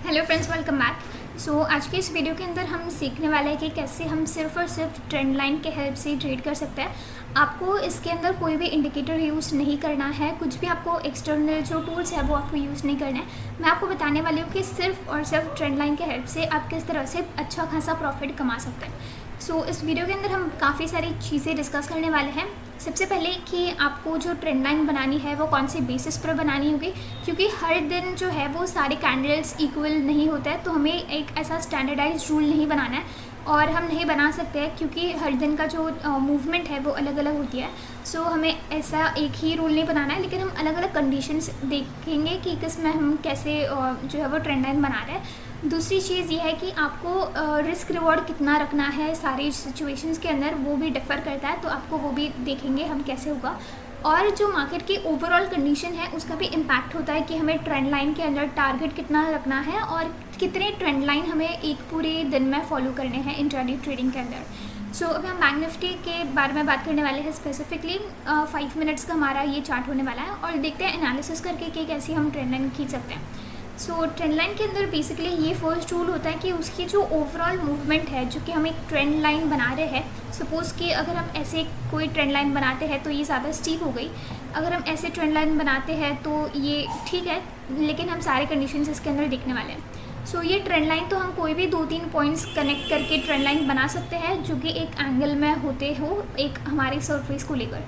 Hello friends, welcome back. आज के इस वीडियो के अंदर हम सीखने वाले हैं कि कैसे हम सिर्फ और सिर्फ ट्रेंड लाइन के हेल्प से ट्रेड कर सकते हैं। आपको इसके अंदर कोई भी इंडिकेटर यूज़ नहीं करना है, कुछ भी आपको एक्सटर्नल जो टूल्स है वो आपको यूज़ नहीं करना है। मैं आपको बताने वाली हूँ कि सिर्फ और सिर्फ ट्रेंड लाइन के हेल्प से आप किस तरह से अच्छा खासा प्रॉफिट कमा सकते हैं। इस वीडियो के अंदर हम काफ़ी सारी चीज़ें डिस्कस करने वाले हैं। सबसे पहले कि आपको जो ट्रेंड लाइन बनानी है वो कौन से बेसिस पर बनानी होगी, क्योंकि हर दिन जो है वो सारे कैंडल्स इक्वल नहीं होता है। तो हमें एक ऐसा स्टैंडर्डाइज रूल नहीं बनाना है और हम नहीं बना सकते हैं, क्योंकि हर दिन का जो मूवमेंट है वो अलग अलग होती है। हमें ऐसा एक ही रूल नहीं बनाना है, लेकिन हम अलग अलग कंडीशंस देखेंगे कि किस में हम कैसे जो है वो ट्रेंड लाइन बना रहे हैं। दूसरी चीज़ ये है कि आपको रिस्क रिवॉर्ड कितना रखना है सारी सिचुएशंस के अंदर, वो भी डिफ़र करता है। तो आपको वो भी देखेंगे हम कैसे होगा। और जो मार्केट की ओवरऑल कंडीशन है उसका भी इम्पैक्ट होता है कि हमें ट्रेंड लाइन के अंदर टारगेट कितना रखना है और कितने ट्रेंड लाइन हमें एक पूरे दिन में फॉलो करने हैं इंट्राडे ट्रेडिंग के अंदर। अभी हम बैंक निफ्टी के बारे में बात करने वाले हैं स्पेसिफिकली। 5 मिनट्स का हमारा ये चार्ट होने वाला है और देखते हैं एनालिसिस करके कि कैसे हम ट्रेंड लाइन खींच सकते हैं। ट्रेंड लाइन के अंदर बेसिकली ये फर्स्ट रूल होता है कि उसकी जो ओवरऑल मूवमेंट है, जो कि हम एक ट्रेंड लाइन बना रहे हैं। सपोज़ कि अगर हम ऐसे कोई ट्रेंड लाइन बनाते हैं तो ये ज़्यादा स्टीप हो गई। अगर हम ऐसे ट्रेंड लाइन बनाते हैं तो ये ठीक है, लेकिन हम सारे कंडीशंस इसके अंदर देखने वाले हैं। ये ट्रेंड लाइन तो हम कोई भी 2-3 पॉइंट्स कनेक्ट करके ट्रेंड लाइन बना सकते हैं, जो कि एक एंगल में होते हो एक हमारे सरफेस को लेकर।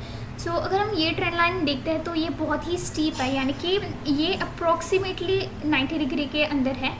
अगर हम ये ट्रेंड लाइन देखते हैं तो ये बहुत ही स्टीप है, यानी कि ये अप्रॉक्सीमेटली 90 डिग्री के अंदर है।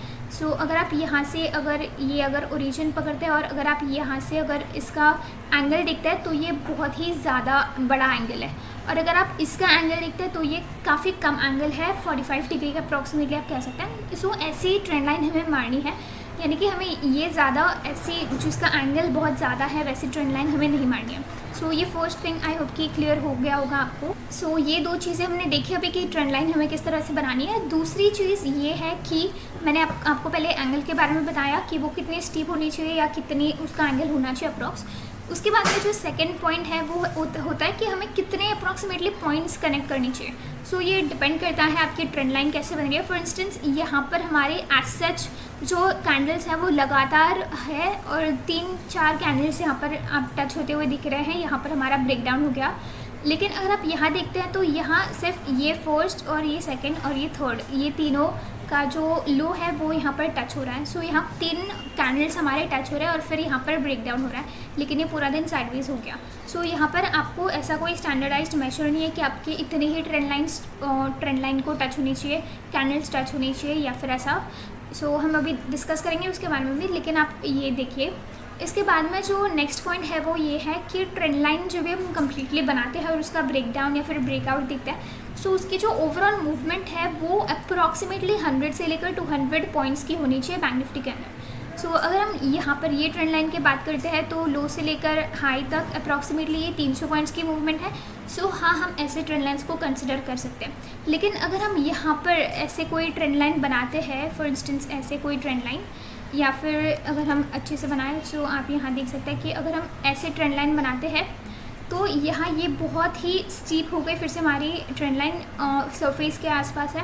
अगर आप यहाँ से अगर ओरिजिन पकड़ते हैं और अगर आप यहाँ से अगर इसका एंगल देखते हैं तो ये बहुत ही ज़्यादा बड़ा एंगल है। और अगर आप इसका एंगल देखते हैं तो ये काफ़ी कम एंगल है, 45 डिग्री का अप्रॉक्सीमेटली आप कह सकते हैं। ऐसी ट्रेंड लाइन हमें मारनी है, यानी कि हमें ये ज़्यादा ऐसी जिसका एंगल बहुत ज़्यादा है वैसी ट्रेंड लाइन हमें नहीं मारनी है। ये फर्स्ट थिंग आई होप कि क्लियर हो गया होगा आपको। ये 2 चीज़ें हमने देखी अभी कि ट्रेंड लाइन हमें किस तरह से बनानी है। दूसरी चीज़ ये है कि मैंने आपको पहले एंगल के बारे में बताया कि वो कितनी स्टीप होनी चाहिए या कितनी उसका एंगल होना चाहिए अप्रॉक्स। उसके बाद में जो सेकंड पॉइंट है वो होता है कि हमें कितने अप्रॉक्सीमेटली पॉइंट्स कनेक्ट करनी चाहिए। ये डिपेंड करता है आपकी ट्रेंड लाइन कैसे बन रही है। फॉर इंस्टेंस यहाँ पर हमारे एज सच जो कैंडल्स हैं वो लगातार है और 3-4 कैंडल्स यहाँ पर आप टच होते हुए दिख रहे हैं। यहाँ पर हमारा ब्रेकडाउन हो गया, लेकिन अगर आप यहाँ देखते हैं तो यहाँ सिर्फ ये फर्स्ट और ये सेकंड और ये थर्ड, ये तीनों का जो लो है वो यहाँ पर टच हो रहा है। यहाँ 3 कैंडल्स हमारे टच हो रहे हैं और फिर यहाँ पर ब्रेकडाउन हो रहा है, लेकिन ये पूरा दिन साइडवेज हो गया। यहाँ पर आपको ऐसा कोई स्टैंडर्डाइज्ड मेजर नहीं है कि आपके इतने ही ट्रेंड लाइन को टच होनी चाहिए, कैंडल्स टच होनी चाहिए या फिर ऐसा। हम अभी डिस्कस करेंगे उसके बारे में भी, लेकिन आप ये देखिए। इसके बाद में जो नेक्स्ट पॉइंट है वो ये है कि ट्रेंड लाइन जो भी हम कम्प्लीटली बनाते हैं और उसका ब्रेकडाउन या फिर ब्रेकआउट दिखता है, उसकी जो ओवरऑल मूवमेंट है वो अप्रॉक्सीमेटली 100 से लेकर 200 पॉइंट्स की होनी चाहिए बैंक निफ्टी के अंदर। अगर हम यहाँ पर ये ट्रेंड लाइन की बात करते हैं तो लो से लेकर हाई तक अप्रॉक्सीमेटली ये 300 पॉइंट्स की मूवमेंट है। हाँ, हम ऐसे ट्रेंड लाइन्स को कंसिडर कर सकते हैं। लेकिन अगर हम यहाँ पर ऐसे कोई ट्रेंड लाइन बनाते हैं, फॉर इंस्टेंस ऐसे कोई ट्रेंड लाइन, या फिर अगर हम अच्छे से बनाएं आप यहाँ देख सकते हैं कि अगर हम ऐसे ट्रेंड लाइन बनाते हैं तो यहाँ ये बहुत ही स्टीप हो गई। फिर से हमारी ट्रेंड लाइन सरफेस के आसपास है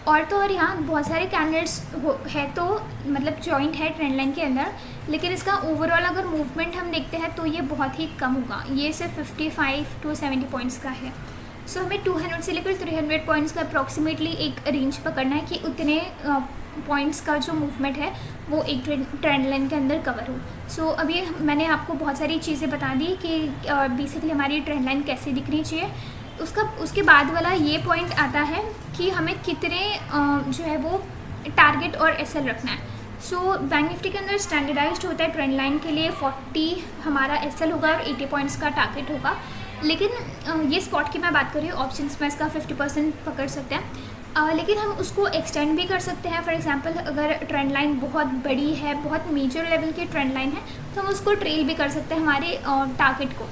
और तो और यहाँ बहुत सारे कैंडल्स है, तो मतलब जॉइंट है ट्रेंड लाइन के अंदर, लेकिन इसका ओवरऑल अगर मूवमेंट हम देखते हैं तो ये बहुत ही कम होगा। ये सिर्फ 55 to 70 पॉइंट्स का है। हमें 200 से लेकर 300 पॉइंट्स का अप्रॉक्सीमेटली एक रेंज पकड़ना है कि उतने पॉइंट्स का जो मूवमेंट है वो एक ट्रेंड लाइन के अंदर कवर हो। अभी मैंने आपको बहुत सारी चीज़ें बता दी कि बेसिकली हमारी ट्रेंड लाइन कैसे दिखनी चाहिए। उसके बाद वाला ये पॉइंट आता है कि हमें कितने जो है वो टारगेट और एसएल रखना है। बैंक निफ्टी के अंदर स्टैंडर्डाइज्ड होता है ट्रेंड लाइन के लिए 40 हमारा एसएल होगा और 80 पॉइंट्स का टारगेट होगा। लेकिन ये स्पॉट की मैं बात कर रही हूँ, ऑप्शंस में इसका 50% पकड़ सकते हैं। लेकिन हम उसको एक्सटेंड भी कर सकते हैं। फॉर एग्जांपल अगर ट्रेंड लाइन बहुत बड़ी है, बहुत मेजर लेवल की ट्रेंड लाइन है, तो हम उसको ट्रेल भी कर सकते हैं हमारे टारगेट को।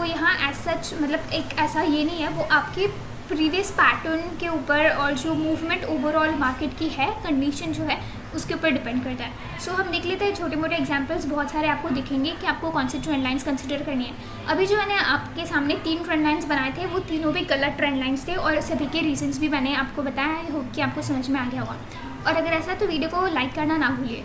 यहाँ एज सच मतलब एक ऐसा ये नहीं है, वो आपके प्रीवियस पैटर्न के ऊपर और जो मूवमेंट ओवरऑल मार्केट की है, कंडीशन जो है उसके ऊपर डिपेंड करता है। हम देख लेते हैं छोटे मोटे एग्जांपल्स, बहुत सारे आपको दिखेंगे कि आपको कौन सी ट्रेंड लाइंस कंसिडर करनी है। अभी जो मैंने आपके सामने 3 ट्रेंड लाइंस बनाए थे वो तीनों भी गलत ट्रेंड लाइंस थे और सभी के रीजंस भी मैंने आपको बताया है। होप कि आपको समझ में आ गया होगा। और अगर ऐसा तो वीडियो को लाइक करना ना भूलिए।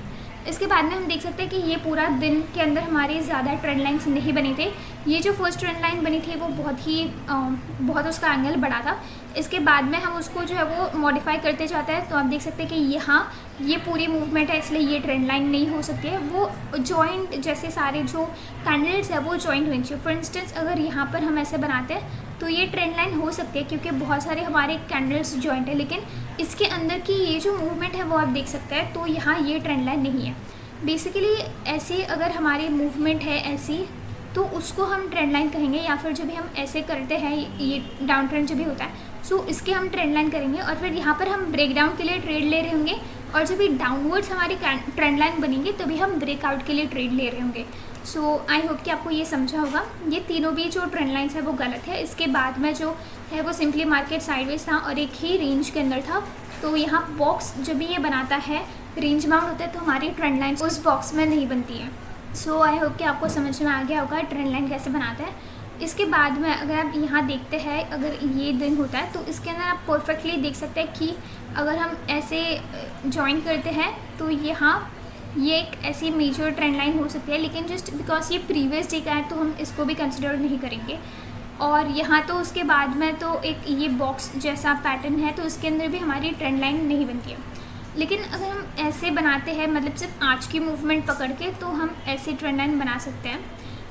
इसके बाद में हम देख सकते हैं कि ये पूरा दिन के अंदर हमारे ज़्यादा ट्रेंड लाइन्स नहीं बने थे। ये जो फर्स्ट ट्रेंड लाइन बनी थी वो बहुत उसका एंगल बड़ा था। इसके बाद में हम उसको जो है वो मॉडिफाई करते जाते हैं, तो आप देख सकते हैं कि यहाँ ये पूरी मूवमेंट है, इसलिए ये ट्रेंड लाइन नहीं हो सकती है। वो जॉइंट जैसे सारे जो कैंडल्स है वो जॉइंट होनी चाहिए। फॉर इंस्टेंस अगर यहाँ पर हम ऐसे बनाते हैं तो ये ट्रेंड लाइन हो सकती है क्योंकि बहुत सारे हमारे कैंडल्स जॉइंट है, लेकिन इसके अंदर की ये जो मूवमेंट है वो आप देख सकते हैं, तो यहाँ ये ट्रेंड लाइन नहीं है। बेसिकली ऐसे अगर हमारी मूवमेंट है ऐसी, तो उसको हम ट्रेंड लाइन कहेंगे, या फिर जब भी हम ऐसे करते हैं ये डाउन ट्रेंड जो भी होता है सो इसके हम ट्रेंड लाइन करेंगे। और फिर यहाँ पर हम ब्रेक डाउन के लिए ट्रेड ले रहे होंगे, और जब भी डाउनवर्ड्स हमारी ट्रेंड लाइन बनेंगे तभी हम ब्रेकआउट के लिए ट्रेड ले रहे होंगे। सो आई होप कि आपको ये समझा होगा। ये तीनों भी जो ट्रेंड लाइन्स है वो गलत है। इसके बाद में जो है वो सिंपली मार्केट साइडवेज था और एक ही रेंज के अंदर था। तो यहाँ बॉक्स जब भी ये बनाता है रेंज बाउंड होता है, तो हमारी ट्रेंड लाइन उस बॉक्स में नहीं बनती है। सो आई होप कि आपको समझ में आ गया होगा ट्रेंड लाइन कैसे बनाते हैं। इसके बाद में अगर आप यहाँ देखते हैं, अगर ये दिन होता है तो इसके अंदर आप परफेक्टली देख सकते हैं कि अगर हम ऐसे ज्वाइन करते हैं तो यहाँ ये एक ऐसी मेजर ट्रेंड लाइन हो सकती है, लेकिन जस्ट बिकॉज ये प्रीवियस डे का है तो हम इसको भी कंसिडर नहीं करेंगे। और यहाँ तो उसके बाद में तो एक ये बॉक्स जैसा पैटर्न है, तो इसके अंदर भी हमारी ट्रेंड लाइन नहीं बनती है। लेकिन अगर हम ऐसे बनाते हैं, मतलब सिर्फ आज की मूवमेंट पकड़ के, तो हम ऐसे ट्रेंड लाइन बना सकते हैं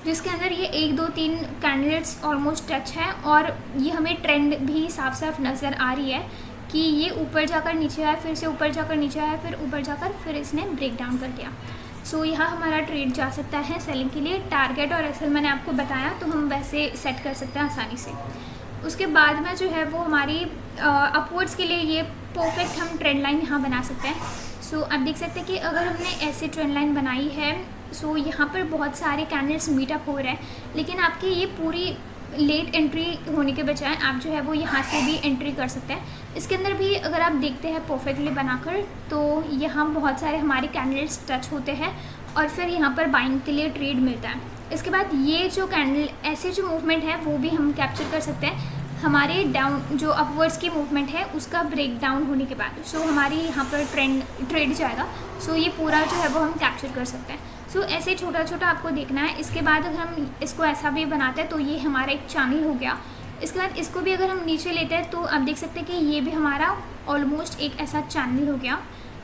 जिसके अंदर ये 1 2 3 कैंडल्स ऑलमोस्ट टच है, और ये हमें ट्रेंड भी साफ साफ नज़र आ रही है कि ये ऊपर जाकर नीचे आया, फिर से ऊपर जाकर नीचे आया, फिर ऊपर जाकर फिर इसने ब्रेक डाउन कर दिया। सो यहाँ हमारा ट्रेड जा सकता है सेलिंग के लिए। टारगेट और एसएल मैंने आपको बताया, तो हम वैसे सेट कर सकते हैं आसानी से। उसके बाद में जो है वो हमारी अपवर्ड्स के लिए ये परफेक्ट हम ट्रेंड लाइन यहाँ बना सकते हैं। सो आप देख सकते हैं कि अगर हमने ऐसे ट्रेंड लाइन बनाई है, सो यहाँ पर बहुत सारे कैंडल्स मीटअप हो रहे हैं, लेकिन आपकी ये पूरी लेट एंट्री होने के बजाय आप जो है वो यहाँ से भी एंट्री कर सकते हैं। इसके अंदर भी अगर आप देखते हैं परफेक्टली बनाकर, तो यहाँ बहुत सारे हमारे कैंडल्स टच होते हैं और फिर यहाँ पर बाइंग के लिए ट्रेड मिलता है। इसके बाद ये जो कैंडल ऐसे जो मूवमेंट है वो भी हम कैप्चर कर सकते हैं हमारे डाउन जो अपवर्ड्स की मूवमेंट है उसका ब्रेक डाउन होने के बाद। सो हमारी यहाँ पर ट्रेड जाएगा। सो ये पूरा जो है वो हम कैप्चर कर सकते हैं। सो ऐसे छोटा छोटा आपको देखना है। इसके बाद अगर हम इसको ऐसा भी बनाते हैं तो ये हमारा एक चैनल हो गया। इसके बाद इसको भी अगर हम नीचे लेते हैं तो आप देख सकते हैं कि ये भी हमारा ऑलमोस्ट एक ऐसा चैनल हो गया,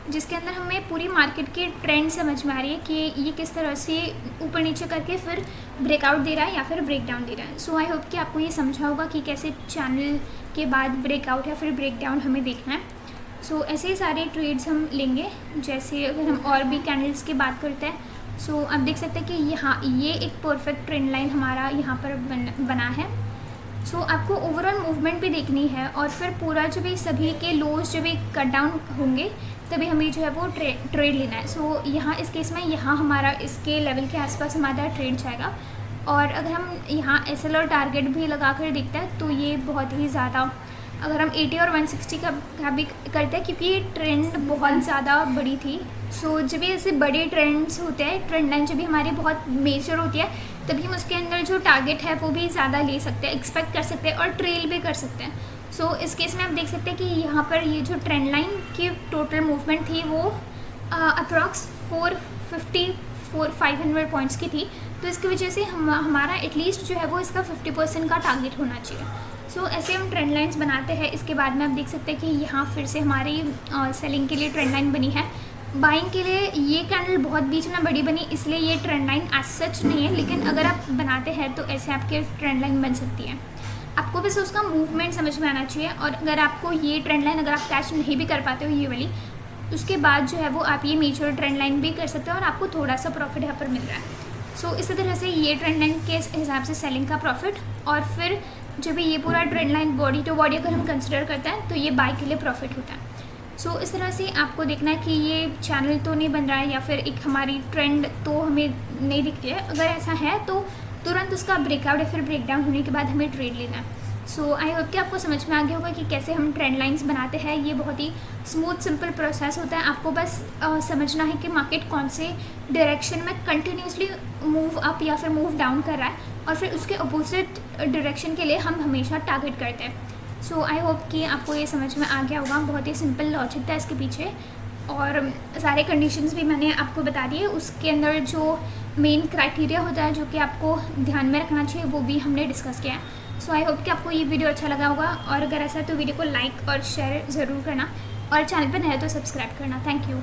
जिसके अंदर हमें पूरी मार्केट की ट्रेंड समझ में आ रही है कि ये किस तरह से ऊपर नीचे करके फिर ब्रेकआउट दे रहा है या फिर ब्रेक डाउन दे रहा है। सो आई होप कि आपको ये समझा होगा कि कैसे चैनल के बाद ब्रेकआउट या फिर ब्रेक डाउन हमें देखना है। सो ऐसे ही सारे ट्रेड्स हम लेंगे। जैसे अगर हम और भी कैंडल्स की बात करते हैं, सो आप देख सकते हैं कि यहाँ ये एक परफेक्ट ट्रेंड लाइन हमारा यहाँ पर बना है। सो आपको ओवरऑल मूवमेंट भी देखनी है और फिर पूरा जो भी सभी के लोज जो भी कट डाउन होंगे तभी हमें जो है वो ट्रेड लेना है। सो यहाँ इस केस में यहाँ हमारा इसके लेवल के आसपास हमारा ट्रेड जाएगा। और अगर हम यहाँ एसएल और टारगेट भी लगा कर देखते हैं तो ये बहुत ही ज़्यादा, अगर हम 80 और 160 का भी करते हैं क्योंकि ये ट्रेंड बहुत ज़्यादा बड़ी थी। सो जब भी ऐसे बड़े ट्रेंड्स होते हैं, ट्रेंड लाइन जब भी हमारी बहुत मेजर होती है, तभी हम उसके अंदर जो टारगेट है वो भी ज़्यादा ले सकते हैं, एक्सपेक्ट कर सकते हैं और ट्रेल भी कर सकते हैं। सो इस केस में आप देख सकते हैं कि यहाँ पर ये जो ट्रेंड लाइन की टोटल मूवमेंट थी वो अप्रॉक्स 500 पॉइंट्स की थी। तो इसकी वजह से हमारा एटलीस्ट जो है वो इसका 50% का टारगेट होना चाहिए। सो ऐसे हम ट्रेंड लाइन्स बनाते हैं। इसके बाद में आप देख सकते हैं कि यहाँ फिर से हमारी सेलिंग के लिए ट्रेंड लाइन बनी है। बाइंग के लिए ये कैंडल बहुत बीच में बड़ी बनी, इसलिए ये ट्रेंड लाइन एज सच नहीं है, लेकिन अगर आप बनाते हैं तो ऐसे आपके ट्रेंड लाइन बन सकती है। आपको बस उसका मूवमेंट समझ में आना चाहिए। और अगर आपको ये ट्रेंड लाइन अगर आप कैच नहीं भी कर पाते हो ये वाली, उसके बाद जो है वो आप ये मेजर ट्रेंड लाइन भी कर सकते हो और आपको थोड़ा सा प्रॉफिट यहाँ पर मिल रहा है। सो इसी तरह से ये ट्रेंड लाइन के हिसाब से सेलिंग का प्रॉफिट, और फिर जब भी ये पूरा trend line body to body अगर हम कंसिडर करते हैं तो ये बाई के लिए प्रॉफिट होता है। सो इस तरह से आपको देखना है कि ये चैनल तो नहीं बन रहा है या फिर एक हमारी ट्रेंड तो हमें नहीं दिखती है। अगर ऐसा है तो तुरंत उसका ब्रेकआउट या फिर ब्रेक डाउन होने के बाद हमें ट्रेड लेना है। सो आई होप कि आपको समझ में आ गया होगा कि कैसे हम ट्रेंड लाइंस बनाते हैं। ये बहुत ही स्मूथ सिंपल प्रोसेस होता है। आपको बस समझना है कि मार्केट कौन से डायरेक्शन में कंटिन्यूसली मूव अप या फिर मूव डाउन कर रहा है, और फिर उसके अपोजिट डायरेक्शन के लिए हम हमेशा टारगेट करते हैं। सो आई होप कि आपको ये समझ में आ गया होगा। बहुत ही सिंपल लॉजिक था इसके पीछे। और सारे कंडीशंस भी मैंने आपको बता दिए। उसके अंदर जो मेन क्राइटेरिया होता है जो कि आपको ध्यान में रखना चाहिए वो भी हमने डिस्कस किया है। सो आई होप कि आपको ये वीडियो अच्छा लगा होगा, और अगर ऐसा है तो वीडियो को लाइक और शेयर ज़रूर करना, और चैनल पर नए हो तो सब्सक्राइब करना। Thank you.